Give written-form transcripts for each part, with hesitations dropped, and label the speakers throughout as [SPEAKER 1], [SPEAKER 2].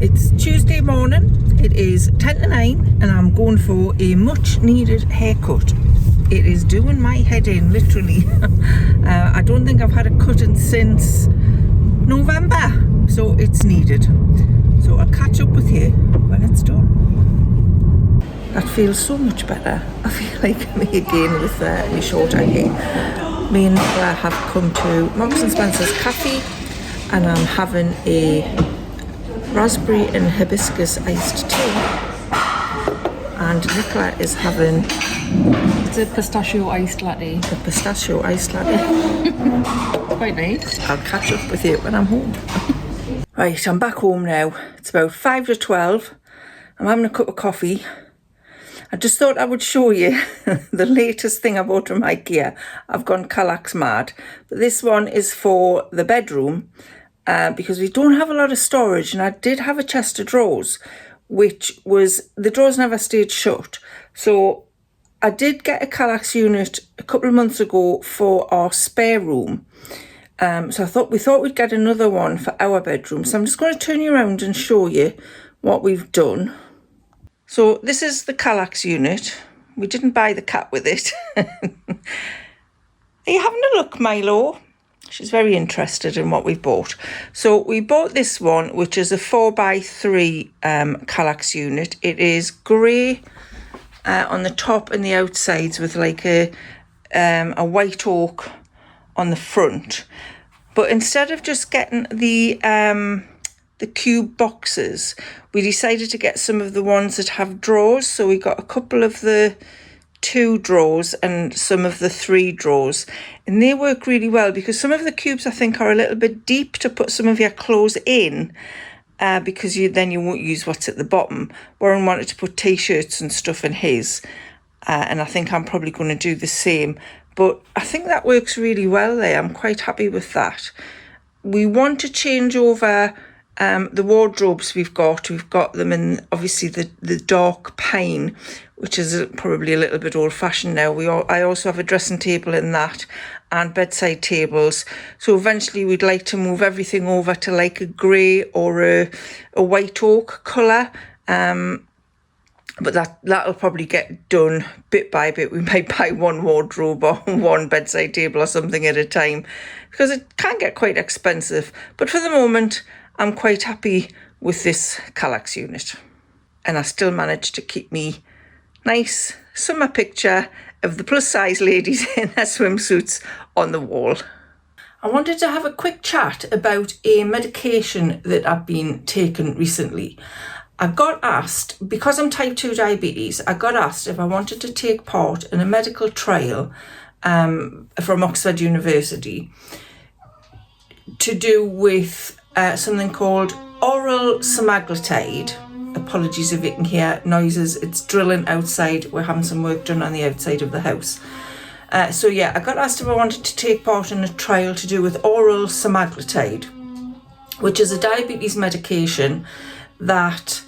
[SPEAKER 1] It's Tuesday morning, it is 10 to 9 and I'm going for a much needed haircut. It is doing my head in, literally. I don't think I've had a cutting since November, so it's needed. So I'll catch up with you when it's done. That feels so much better. I feel like me again with my shorter hair. Me and Nicola have come to Marks and Spencer's Cafe and I'm having a raspberry and hibiscus iced tea, and Nicola is having
[SPEAKER 2] a pistachio iced latte.
[SPEAKER 1] A pistachio iced latte.
[SPEAKER 2] Quite nice.
[SPEAKER 1] I'll catch up with you when I'm home. Right, I'm back home now. It's about 5 to 12. I'm having a cup of coffee. I just thought I would show you the latest thing I bought from IKEA. I've gone Kallax mad. But this one is for the bedroom because we don't have a lot of storage, and I did have a chest of drawers, which was, the drawers never stayed shut. So I did get a Kallax unit a couple of months ago for our spare room. So we thought we'd get another one for our bedroom. So I'm just going to turn you around and show you what we've done. So this is the Kallax unit. We didn't buy the cat with it. Are you having a look, Milo? She's very interested in what we've bought. So we bought this one, which is a 4x3 Kallax unit. It is grey on the top and the outsides with like a white oak on the front. But instead of just getting the cube boxes, we decided to get some of the ones that have drawers. So we got a couple of the 2 drawers and some of the 3 drawers, and they work really well because some of the cubes I think are a little bit deep to put some of your clothes in, because then you won't use what's at the bottom. Warren wanted to put t-shirts and stuff in his, and I think I'm probably going to do the same, but I think that works really well there. I'm quite happy with that. We want to change over the wardrobes we've got them in obviously the dark pine, which is probably a little bit old-fashioned now. I also have a dressing table in that and bedside tables. So eventually we'd like to move everything over to like a grey or a white oak colour. But that'll probably get done bit by bit. We might buy one wardrobe or one bedside table or something at a time, because it can get quite expensive. But for the moment, I'm quite happy with this Kallax unit. And I still managed to keep me nice summer picture of the plus size ladies in their swimsuits on the wall. I wanted to have a quick chat about a medication that I've been taking recently. I got asked, because I'm type 2 diabetes, I got asked if I wanted to take part in a medical trial from Oxford University to do with something called oral semaglutide. Apologies if you can hear noises, it's drilling outside. We're having some work done on the outside of the house. So yeah, I got asked if I wanted to take part in a trial to do with oral semaglutide, which is a diabetes medication that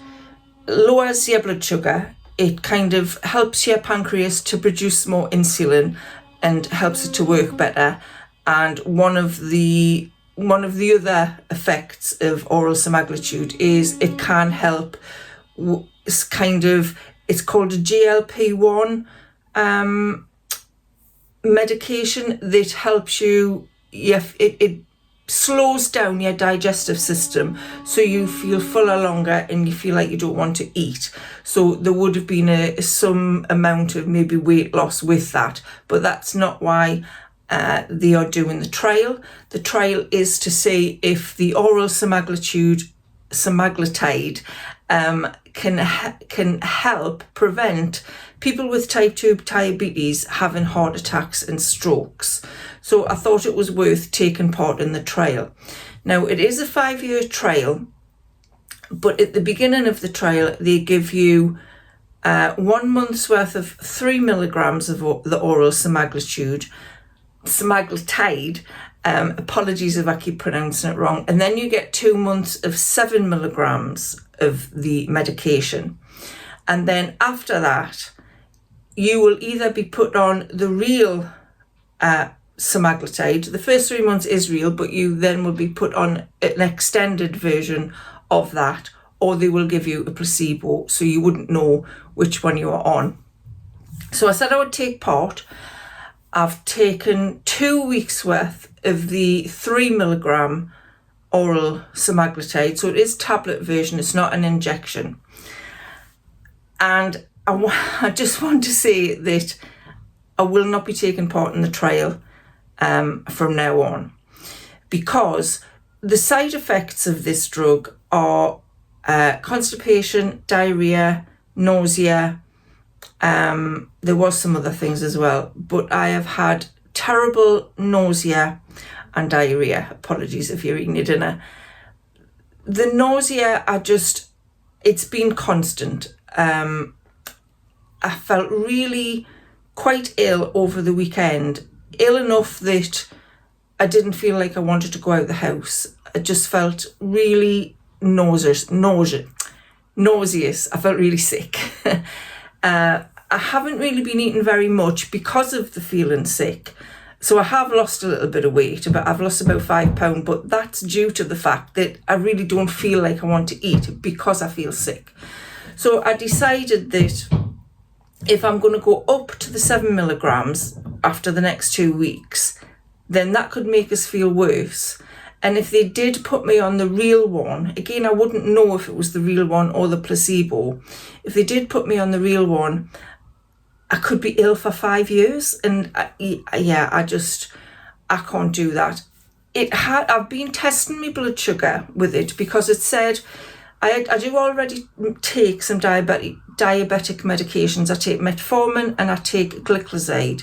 [SPEAKER 1] lowers your blood sugar. It kind of helps your pancreas to produce more insulin and helps it to work better. And one of the other effects of oral semaglutide is it can help. It's called a GLP-1 medication that helps you. It slows down your digestive system, so you feel fuller longer and you feel like you don't want to eat. So there would have been some amount of maybe weight loss with that, but that's not why they are doing the trial. The trial is to see if the oral semaglutide can help prevent people with type 2 diabetes having heart attacks and strokes. So I thought it was worth taking part in the trial. Now, it is a 5-year trial, but at the beginning of the trial, they give you 1 month's worth of 3 milligrams of the oral semaglutide. Apologies if I keep pronouncing it wrong. And then you get 2 months of 7 milligrams of the medication. And then after that, you will either be put on the real semaglutide. The first 3 months is real, but you then will be put on an extended version of that, or they will give you a placebo, so you wouldn't know which one you are on. So I said I would take part. I've taken 2 weeks worth of the 3 milligram oral semaglutide, so it is tablet version, it's not an injection. And I just want to say that I will not be taking part in the trial from now on, because the side effects of this drug are constipation, diarrhea, nausea. There was some other things as well, but I have had terrible nausea and diarrhea. Apologies if you're eating your dinner. The nausea, it's been constant. I felt really quite ill over the weekend, ill enough that I didn't feel like I wanted to go out the house. I just felt really nauseous. I felt really sick. I haven't really been eating very much because of the feeling sick. So I have lost a little bit of weight, but I've lost about £5, but that's due to the fact that I really don't feel like I want to eat because I feel sick. So I decided that if I'm going to go up to the 7 milligrams after the next 2 weeks, then that could make us feel worse. And if they did put me on the real one, again, I wouldn't know if it was the real one or the placebo. If they did put me on the real one, I could be ill for 5 years. And I can't do that. I've been testing my blood sugar with it because it said, I do already take some diabetic medications. I take metformin and I take glycoside.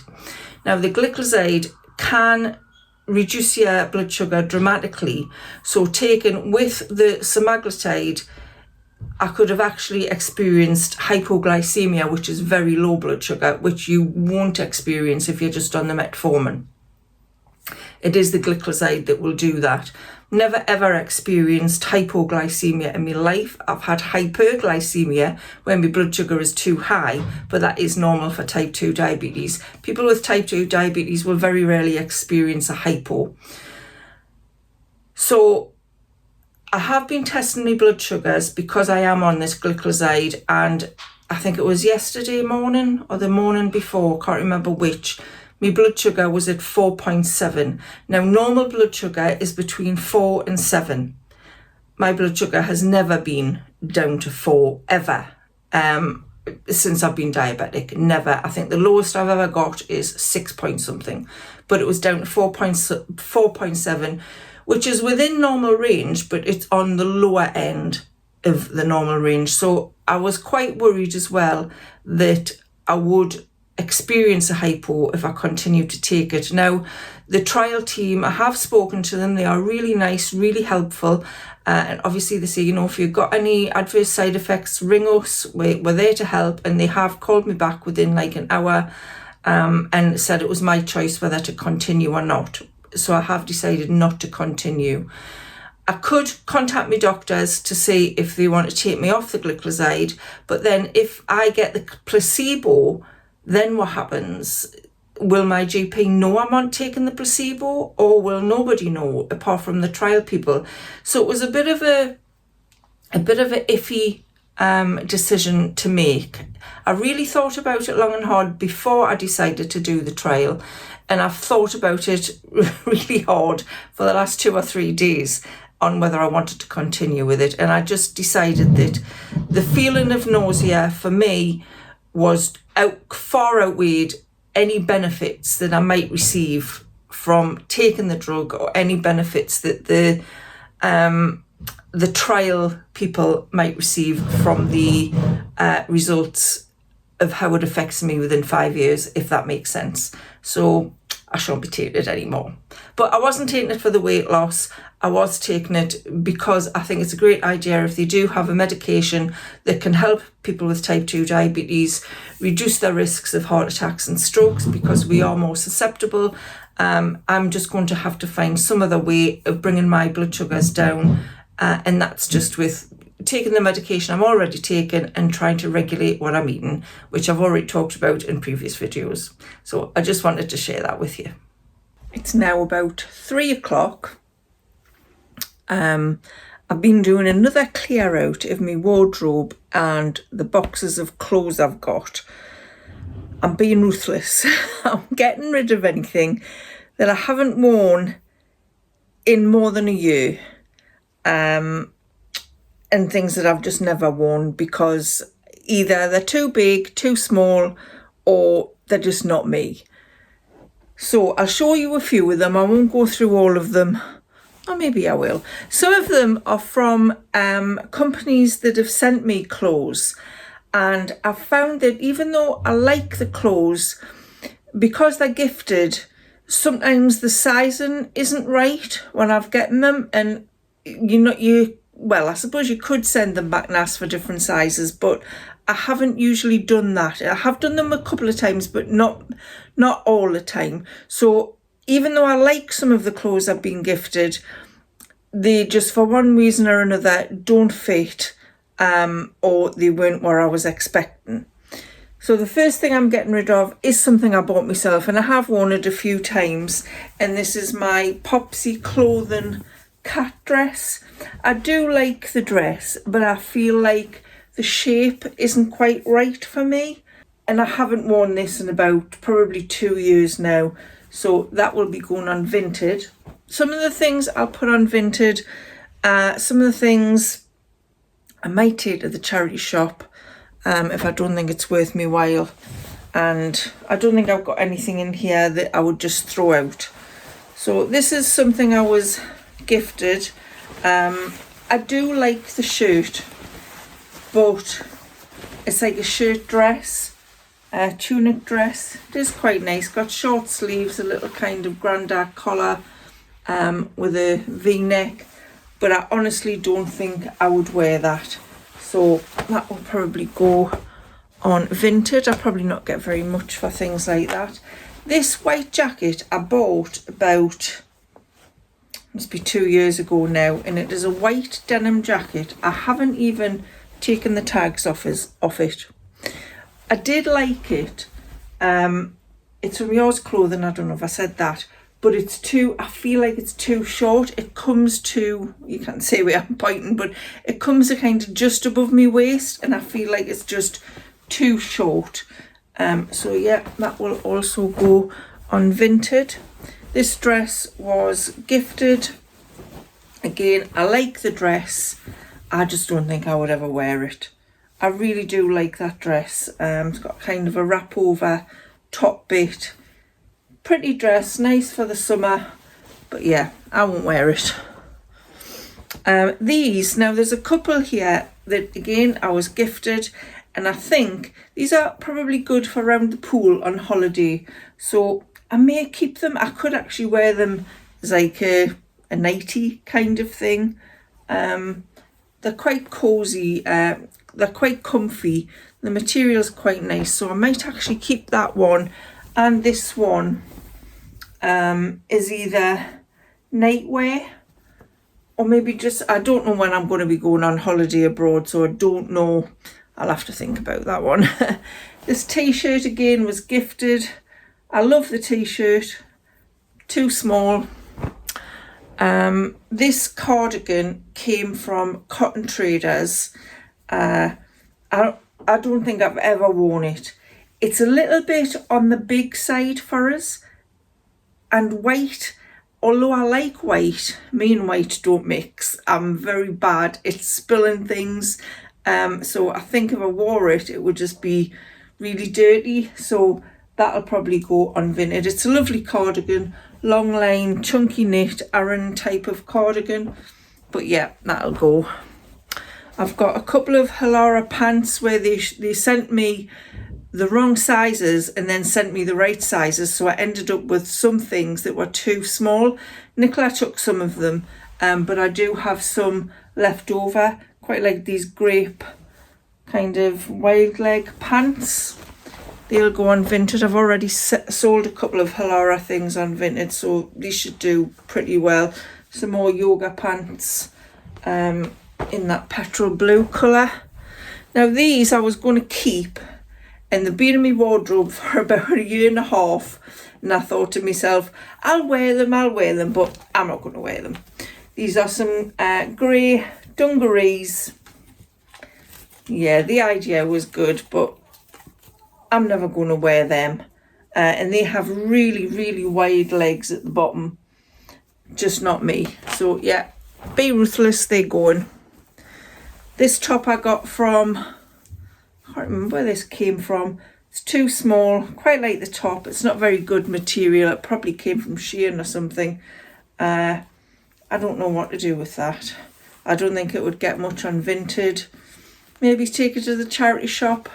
[SPEAKER 1] Now the glycoside can reduce your blood sugar dramatically. So taken with the semaglutide, I could have actually experienced hypoglycemia, which is very low blood sugar, which you won't experience if you're just on the metformin. It is the glycoside that will do that. Never ever experienced hypoglycemia in my life. I've had hyperglycemia when my blood sugar is too high, but that is normal for type 2 diabetes. People with type 2 diabetes will very rarely experience a hypo. So I have been testing my blood sugars because I am on this glycoside, and I think it was yesterday morning or the morning before, can't remember which, my blood sugar was at 4.7. Now, normal blood sugar is between 4 and 7. My blood sugar has never been down to 4, ever. Since I've been diabetic, never. I think the lowest I've ever got is 6 point something, but it was down to 4.7, which is within normal range, but it's on the lower end of the normal range. So I was quite worried as well that I would experience a hypo if I continue to take it. Now, the trial team, I have spoken to them. They are really nice, really helpful. And obviously they say, if you've got any adverse side effects, ring us. We're there to help. And they have called me back within like an hour and said it was my choice whether to continue or not. So I have decided not to continue. I could contact my doctors to see if they want to take me off the glycoside, but then if I get the placebo, then what happens? Will my GP know I'm not taking the placebo, or will nobody know apart from the trial people? So it was a bit of a iffy decision to make. I really thought about it long and hard before I decided to do the trial, and I've thought about it really hard for the last 2 or 3 days on whether I wanted to continue with it. And I just decided that the feeling of nausea for me was far outweighed any benefits that I might receive from taking the drug, or any benefits that the trial people might receive from the results of how it affects me within 5 years, if that makes sense. So I shan't be taking it anymore. But I wasn't taking it for the weight loss. I was taking it because I think it's a great idea if they do have a medication that can help people with type 2 diabetes reduce their risks of heart attacks and strokes, because we are more susceptible. I'm just going to have to find some other way of bringing my blood sugars down, and that's just with taking the medication I'm already taking and trying to regulate what I'm eating, which I've already talked about in previous videos. So I just wanted to share that with you. It's now about 3 o'clock. I've been doing another clear out of my wardrobe and the boxes of clothes I've got. I'm being ruthless. I'm getting rid of anything that I haven't worn in more than a year. And things that I've just never worn because either they're too big, too small, or they're just not me. So I'll show you a few of them. I won't go through all of them. Or maybe I will. Some of them are from companies that have sent me clothes. And I've found that even though I like the clothes, because they're gifted, sometimes the sizing isn't right when I've gotten them. And well, I suppose you could send them back and ask for different sizes, but I haven't usually done that. I have done them a couple of times, but not all the time. So even though I like some of the clothes I've been gifted, they just for one reason or another don't fit, or they weren't what I was expecting. So the first thing I'm getting rid of is something I bought myself, and I have worn it a few times, and this is my Popsy Clothing cat dress. I do like the dress, but I feel like the shape isn't quite right for me, and I haven't worn this in about probably 2 years now, so that will be going on Vinted. Some of the things I'll put on Vinted, some of the things I might take to the charity shop if I don't think it's worth my while, and I don't think I've got anything in here that I would just throw out. So this is something I was gifted. I do like the shirt, but it's like a shirt dress, a tunic dress. It is quite nice, got short sleeves, a little kind of grandad collar with a v-neck, but I honestly don't think I would wear that, so that will probably go on Vinted. I'll probably not get very much for things like that. This white jacket I bought about, must be 2 years ago now, and it is a white denim jacket. I haven't even taken the tags off it. I did like it. It's from Yours Clothing, I don't know if I said that, but I feel like it's too short. It comes to, you can't see where I'm pointing, but it comes to kind of just above my waist, and I feel like it's just too short. So yeah, that will also go on Vinted. This dress was gifted. Again, I like the dress. I just don't think I would ever wear it. I really do like that dress. It's got kind of a wrap over top bit. Pretty dress, nice for the summer. But yeah, I won't wear it. These, now there's a couple here that again I was gifted. And I think these are probably good for around the pool on holiday. So I may keep them. I could actually wear them as like a nightie kind of thing. They're quite cozy. They're quite comfy. The material's quite nice. So I might actually keep that one. And this one is either nightwear or maybe just, I don't know when I'm going to be going on holiday abroad. So I don't know. I'll have to think about that one. This t-shirt again was gifted. I love the t-shirt. Too small. This cardigan came from Cotton Traders. I don't think I've ever worn it. It's a little bit on the big side for us. And white, although I like white, me and white don't mix. I'm very bad at spilling things. So I think if I wore it, it would just be really dirty. So that'll probably go on Vinted. It's a lovely cardigan, long line, chunky knit, Aran type of cardigan. But yeah, that'll go. I've got a couple of Halara pants where they sent me the wrong sizes and then sent me the right sizes. So I ended up with some things that were too small. Nicola took some of them, but I do have some left over. Quite like these grape kind of wild leg pants. They'll go on Vinted. I've already sold a couple of Halara things on Vinted, so these should do pretty well. Some more yoga pants in that petrol blue colour. Now these I was going to keep, and they've been in my wardrobe for about a year and a half, and I thought to myself, I'll wear them, but I'm not going to wear them. These are some grey dungarees. Yeah, the idea was good, but I'm never going to wear them. And they have really, really wide legs at the bottom. Just not me. So yeah, be Ruthless, they're going. This top I got from, I can't remember where this came from. It's too small, quite like the top. It's not very good material. It probably came from Shein or something. I don't know what to do with that. I don't think it would get much on Vinted. Maybe take it to the charity shop.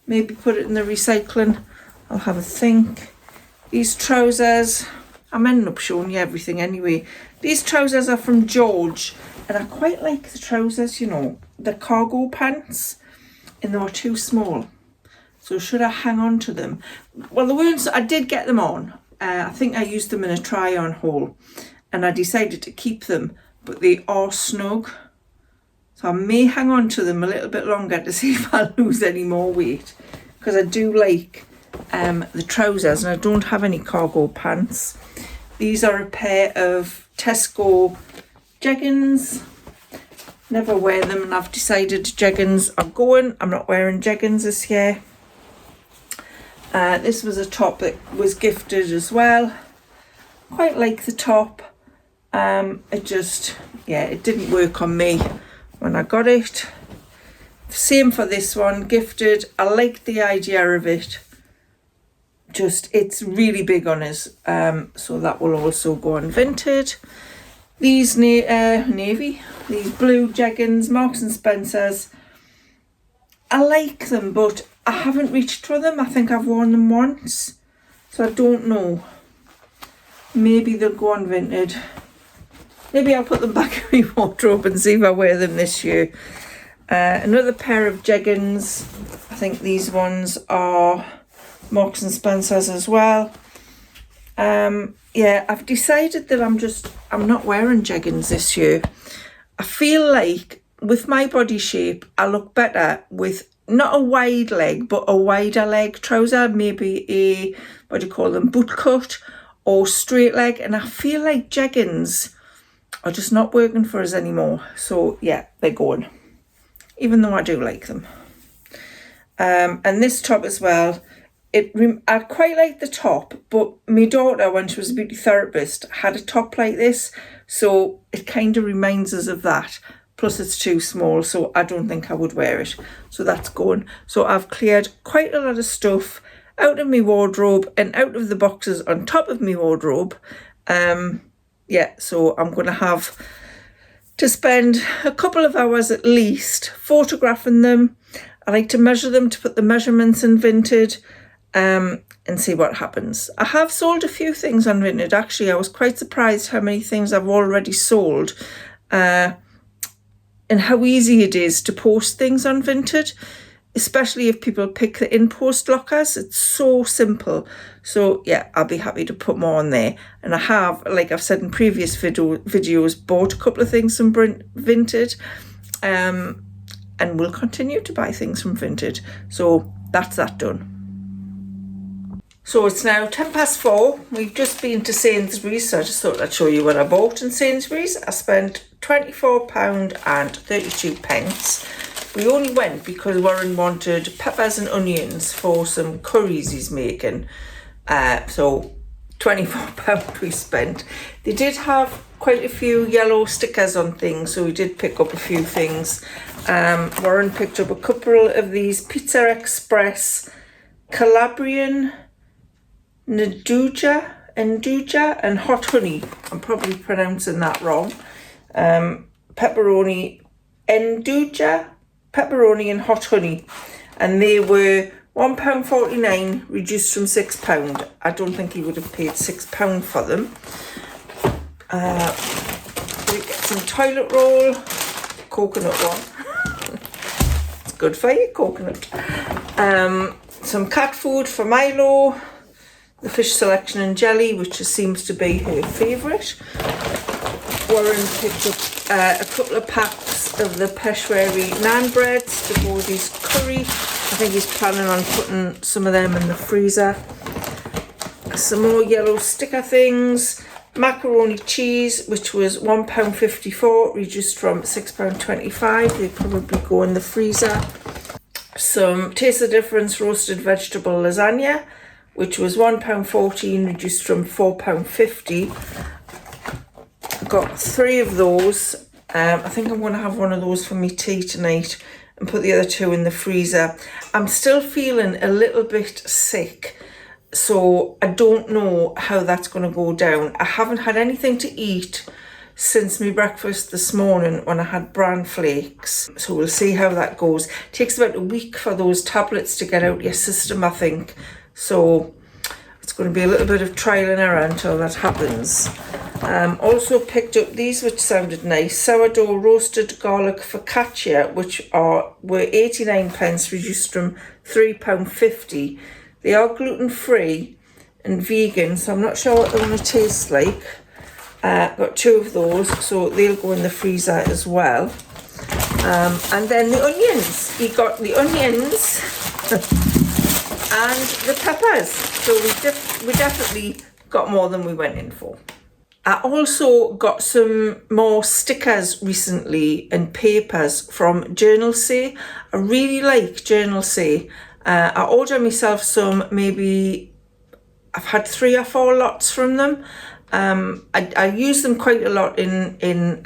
[SPEAKER 1] Maybe put it in the recycling. I'll have a think. These trousers, I'm ending up showing you everything anyway. These trousers are from George, and I quite like the trousers, you know, the cargo pants, and they were too small. So should I hang on to them? Well, the ones I did get them on. I think I used them in a try-on haul, and I decided to keep them, but they are snug. So I may hang on to them a little bit longer to see if I lose any more weight, because I do like the trousers, and I don't have any cargo pants. These are a pair of Tesco jeggings. Never wear them, and I've decided jeggings are going. I'm not wearing jeggings this year. This was a top that was gifted as well. Quite like the top. It just, yeah, it didn't work on me when I got it. Same for this one, gifted. I like the idea of it. Just, it's really big on us. So that will also go on Vinted. These navy, these blue jeggings, Marks and Spencer's. I like them, but I haven't reached for them. I think I've worn them once, so I don't know. Maybe they'll go on Vinted. Maybe I'll put them back in my wardrobe and see if I wear them this year. Another pair of jeggings. I think these ones are Marks and Spencer's as well. Yeah, I've decided that I'm not wearing jeggings this year. I feel like with my body shape, I look better with not a wide leg, but a wider leg trouser, maybe a, what do you call them, boot cut or straight leg. And I feel like jeggings are just not working for us anymore. So yeah, they're going, even though I do like them. And this top as well, I quite like the top, but my daughter, when she was a beauty therapist, had a top like this, so it kind of reminds us of that. Plus it's too small, so I don't think I would wear it. So that's going. So I've cleared quite a lot of stuff out of my wardrobe and out of the boxes on top of my wardrobe. Yeah, so I'm going to have to spend a couple of hours at least photographing them. I like to measure them to put the measurements in Vinted. And see what happens. I have sold a few things on Vinted. Actually, I was quite surprised how many things I've already sold, and how easy it is to post things on Vinted, especially if people pick the in-post lockers. It's so simple. So yeah, I'll be happy to put more on there. And I have, like I've said in previous videos, bought a couple of things from Vinted, and will continue to buy things from Vinted. So that's that done. So it's now 4:10. We've just been to Sainsbury's, so I just thought I'd show you what I bought in Sainsbury's. I spent £24.32. We only went because Warren wanted peppers and onions for some curries he's making. So £24 we spent. They did have quite a few yellow stickers on things, so we did pick up a few things. Warren picked up a couple of these Pizza Express Calabrian Nduja and hot honey. I'm probably pronouncing that wrong. Pepperoni Nduja, pepperoni and hot honey, and they were £1.49 reduced from £6. I don't think he would have paid £6 for them. We get some toilet roll, coconut one. It's good for you, coconut. Some cat food for Milo. The fish selection and jelly, which seems to be her favourite. Warren picked up a couple of packs of the Peshwari naan breads to go with his curry. I think he's planning on putting some of them in the freezer. Some more yellow sticker things Macaroni cheese, which was £1.54, reduced from £6.25. They probably go in the freezer. Some Taste the Difference roasted vegetable lasagna, which was £1.14, reduced from £4.50. I got 3 of those. I think I'm going to have one of those for me tea tonight and put the other 2 in the freezer. I'm still feeling a little bit sick, so I don't know how that's going to go down. I haven't had anything to eat since my breakfast this morning when I had bran flakes, so we'll see how that goes. It takes about a week for those tablets to get out your system, I think, so it's going to be a little bit of trial and error until that happens. Also picked up these, which sounded nice: sourdough roasted garlic focaccia, which were 89 pence, reduced from £3.50. They are gluten free and vegan, so I'm not sure what they're going to taste like. Got 2 of those, so they'll go in the freezer as well. And then the onions. We got the onions and the peppers, so we definitely got more than we went in for. I also got some more stickers recently and papers from Journalsay. I really like Journalsay. I ordered myself some, maybe I've had 3 or 4 lots from them. I use them quite a lot in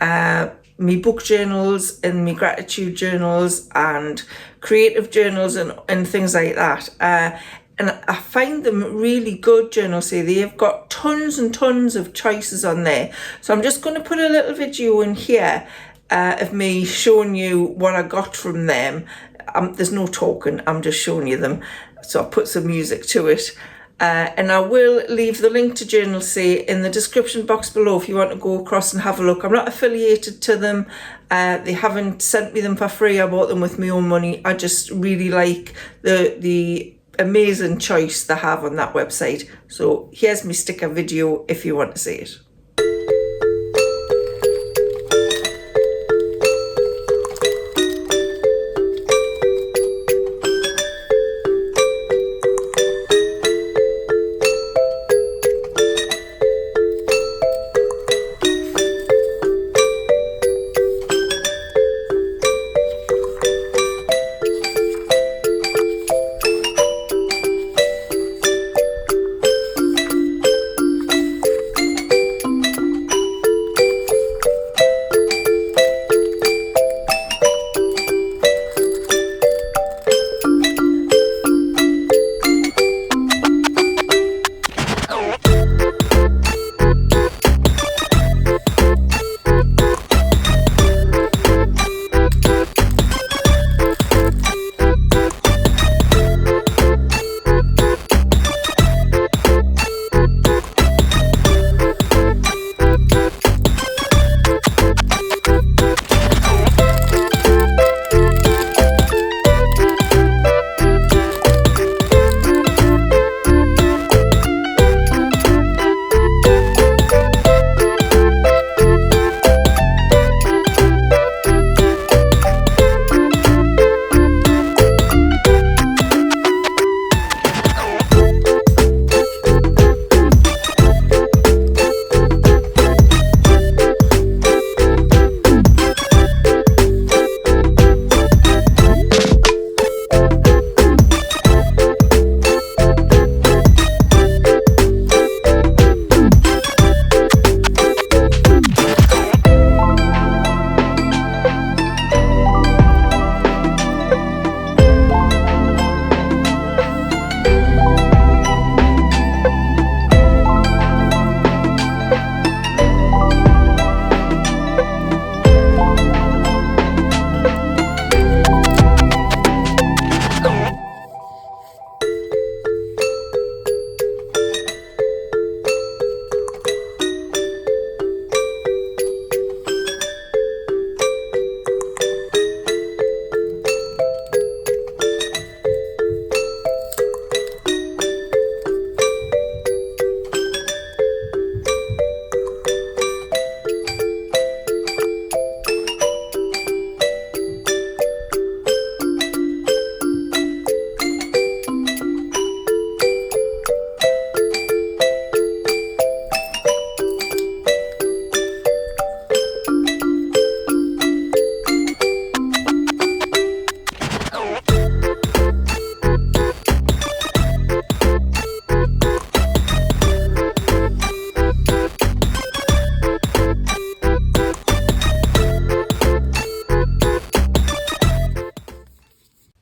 [SPEAKER 1] me book journals, in me gratitude journals and creative journals and things like that. And I find them really good, Journalsay. They've got tons and tons of choices on there. So I'm just going to put a little video in here of me showing you what I got from them. There's no talking, I'm just showing you them. So I'll put some music to it. And I will leave the link to Journalsay in the description box below if you want to go across and have a look. I'm not affiliated to them. They haven't sent me them for free. I bought them with my own money. I just really like the amazing choice they have on that website. So here's my sticker video if you want to see it.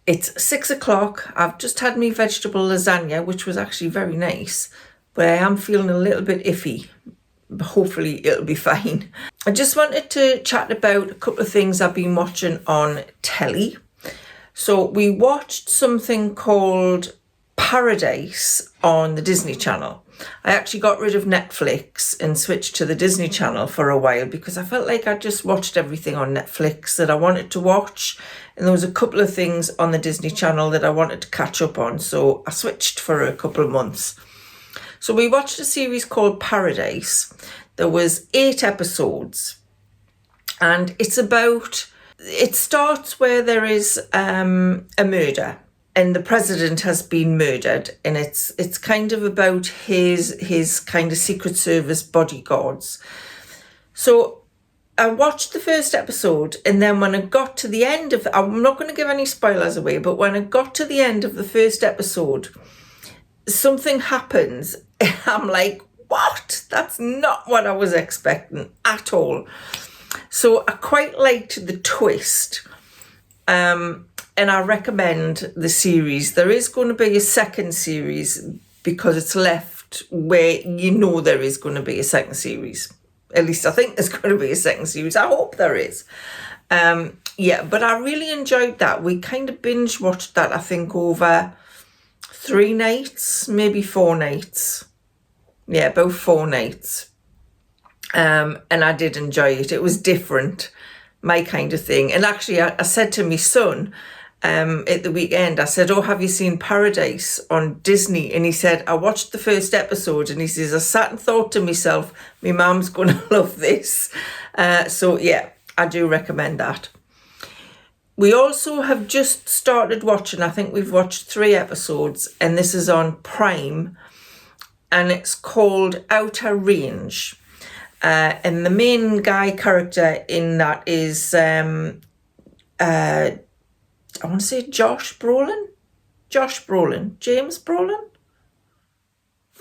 [SPEAKER 1] It's 6 o'clock. I've just had me vegetable lasagna, which was actually very nice, but I am feeling a little bit iffy. Hopefully it'll be fine. I just wanted to chat about a couple of things I've been watching on telly. So we watched something called Paradise on the Disney Channel. I actually got rid of Netflix and switched to the Disney Channel for a while because I felt like I just watched everything on Netflix that I wanted to watch, and there was a couple of things on the Disney Channel that I wanted to catch up on, so I switched for a couple of months. So we watched a series called Paradise. There was 8 episodes, and it starts where there is a murder and the president has been murdered, and it's kind of about his kind of Secret Service bodyguards. So I watched the first episode, and then when I got to the end of, I'm not going to give any spoilers away, but when I got to the end of the first episode, something happens, and I'm like, what? That's not what I was expecting at all. So I quite liked the twist. And I recommend the series. There is going to be a second series because it's left where you know there is going to be a second series. At least I think there's going to be a second series. I hope there is. But I really enjoyed that. We kind of binge watched that, I think, over 3 nights, maybe 4 nights. Yeah, about 4 nights. And I did enjoy it. It was different, my kind of thing. And actually, I said to my son, at the weekend, I said, oh, have you seen Paradise on Disney? And he said, I watched the first episode, and he says, I sat and thought to myself, my mum's going to love this. So yeah, I do recommend that. We also have just started watching, I think we've watched 3 episodes, and this is on Prime, and it's called Outer Range. And the main guy character in that is I want to say James Brolin.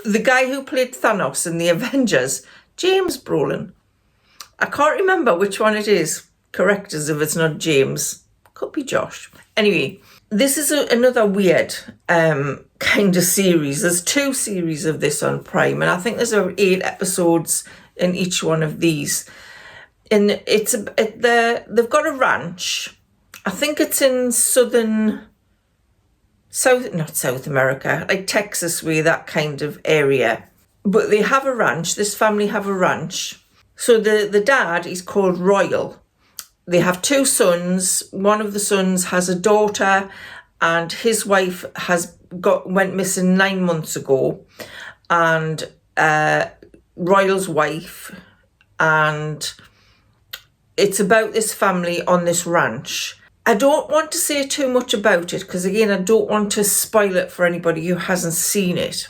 [SPEAKER 1] The guy who played Thanos in the Avengers, James Brolin. I can't remember which one it is. Correct us if it's not James. Could be Josh. Anyway, this is another weird kind of series. There's 2 series of this on Prime, and I think there's 8 episodes in each one of these. And they've got a ranch. I think it's in not South America, like Texas way, that kind of area. But they have a ranch. This family have a ranch. So the dad is called Royal. They have 2 sons. One of the sons has a daughter, and his wife went missing 9 months ago. And Royal's wife, and it's about this family on this ranch. I don't want to say too much about it because, again, I don't want to spoil it for anybody who hasn't seen it.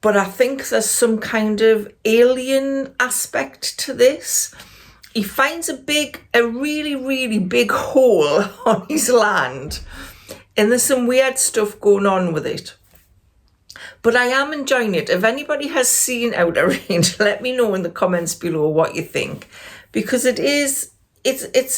[SPEAKER 1] But I think there's some kind of alien aspect to this. He finds a really, really big hole on his land, and there's some weird stuff going on with it. But I am enjoying it. If anybody has seen Outer Range, let me know in the comments below what you think, because it's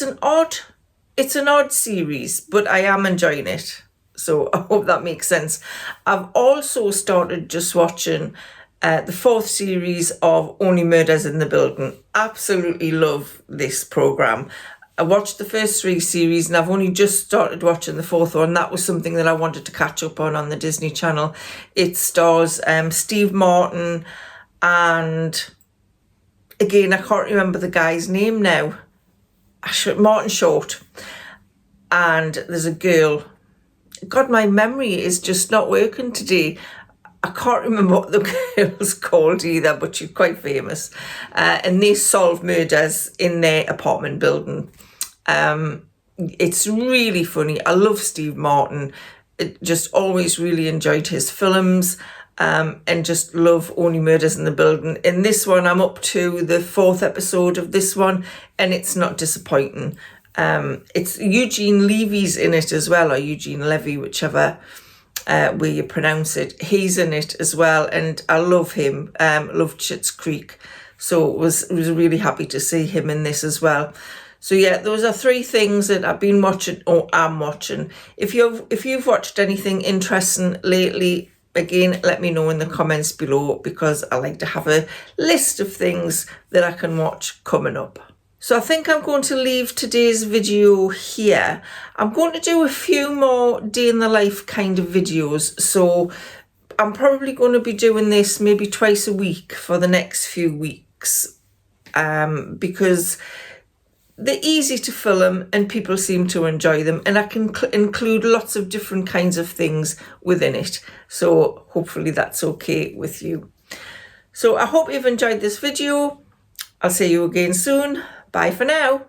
[SPEAKER 1] an odd series, but I am enjoying it. So I hope that makes sense. I've also started just watching the 4th series of Only Murders in the Building. Absolutely love this programme. I watched the first 3 series, and I've only just started watching the 4th one. That was something that I wanted to catch up on the Disney Channel. It stars Steve Martin, and again, I can't remember the guy's name now. Martin Short. And there's a girl. God, my memory is just not working today. I can't remember what the girl's called either, but she's quite famous. And they solve murders in their apartment building. It's really funny. I love Steve Martin. Just always really enjoyed his films. And just love Only Murders in the Building. In this one, I'm up to the 4th episode of this one, and it's not disappointing. It's Eugene Levy's in it as well, or Eugene Levy, whichever way you pronounce it. He's in it as well, and I love him. Loved Schitt's Creek, so was really happy to see him in this as well. So yeah, those are 3 things that I've been watching or am watching. If you've watched anything interesting lately, again, let me know in the comments below, because I like to have a list of things that I can watch coming up. So I think I'm going to leave today's video here. I'm going to do a few more day in the life kind of videos. So I'm probably going to be doing this maybe twice a week for the next few weeks, because they're easy to film and people seem to enjoy them, and I can include lots of different kinds of things within it. So hopefully that's okay with you. So I hope you've enjoyed this video. I'll see you again soon. Bye for now.